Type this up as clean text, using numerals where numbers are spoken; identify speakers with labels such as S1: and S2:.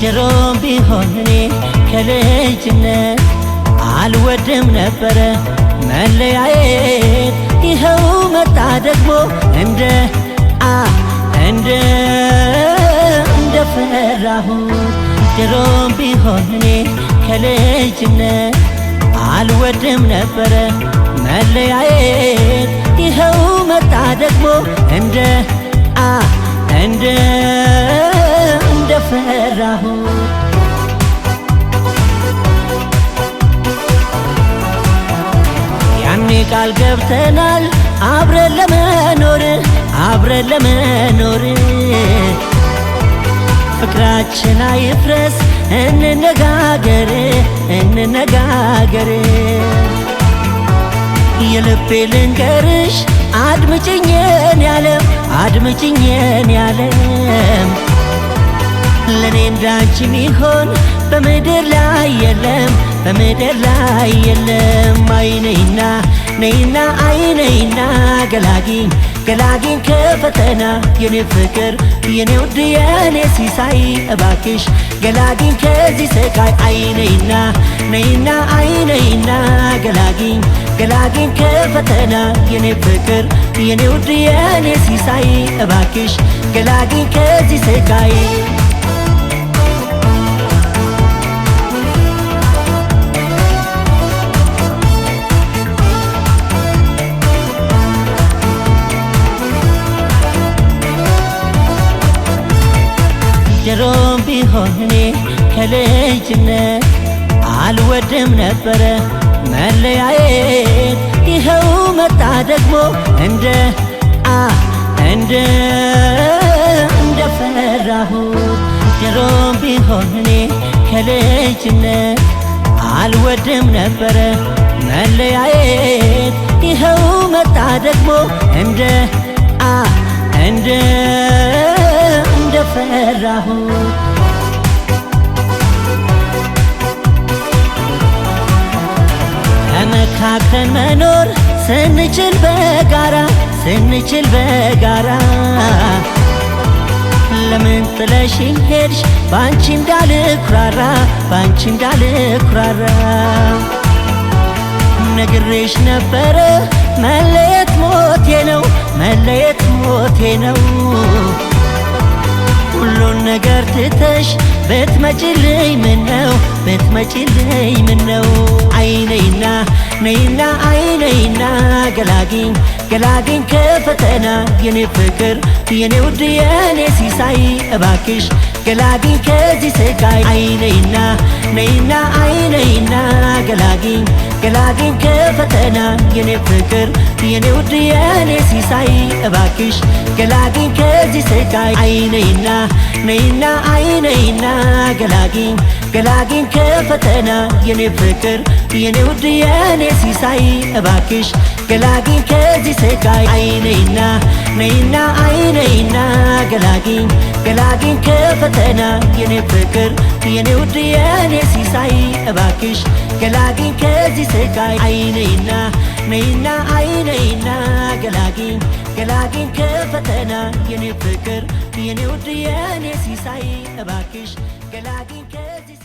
S1: ድሮም ቢሆን እኔ ከልጅነት አልወድም ነበረ መለያየት። ይኸው መጣ ደግሞ እንደፈራሁት። ድሮም ቢሆን እኔ ከልጅነት አልወድም ነበረ መለያየት። ይኸው መጣ ደግሞ እንደፈራሁት። ያኔ ቃል ገብተናል አብረን ለመኖር ፍቅራችን አይፍረስ እንነጋገር የልቤ ልንገርሽ አድምጭኝን ያለም ለኔ እንዳንቺ ሚሆን በምድር ላይ የለም ነይና አይነይና ገላጊኝ ከፈተና የኔ ፍቅር የኔ ውድ የኔ ሲሳይ እባክሽ ገላጊኝ ከዚህ ስቃይ። ነይና አይነይና ገላጊኝ ከፈተና የኔ ፍቅር የኔ ውድ የኔ ሲሳይ እባክሽ ገላጊኝ ከዚህ ስቃይ። ድሮም ቢሆን እኔ ከልጅነት አልወድም ነበረ መለያየት። ይኸው መጣ ደግሞ እንደፈራሁት። ድሮም ቢሆን እኔ ከልጅነት አልወድም ነበረ መለያየት። ይኸው መጣ ደግሞ እንደፈራሁት። ተመካክረን መኖር ስንችል በጋራ ለምን ጥለሽኝ ሄድሽ ባንቺ እንዳልኩራራ ነግሬሽ ነበረ መለየት ሞቴ ነው ሁሉን ነገር ትተሽ ብትመጪልኝ ምነው ነይና አይነይና ገላጊኝ ከፈተና የኔ ፍቅር የኔ ውድ የኔ ሲሳይ እባክሽ ገላጊኝ ከዚህ ስቃይ። ነይና አይነይና ገላጊኝ ከፈተና የኔ ፍቅር የኔ ውድ የኔ ሲሳይ እባክሽ ገላጊኝ ከዚህ ስቃይ። ነይና አይነይና ገላጊኝ ከፈተና የኔ ፍቅር የኔ ውድ የኔ ሲሳይ እባክሽ ገላጊኝ ከዚህ ስቃይ። ነይና አይነይና ገላጊኝ ከፈተና የኔ ፍቅር የኔ ውድ የኔ ሲሳይ እባክሽ ገላጊኝ ከዚህ ስቃይ። ነይና አይነይና ገላጊኝ ከፈተና የኔ ፍቅር የኔ ውድ የኔ ሲሳይ እባክሽ ገላጊኝ ከዚህ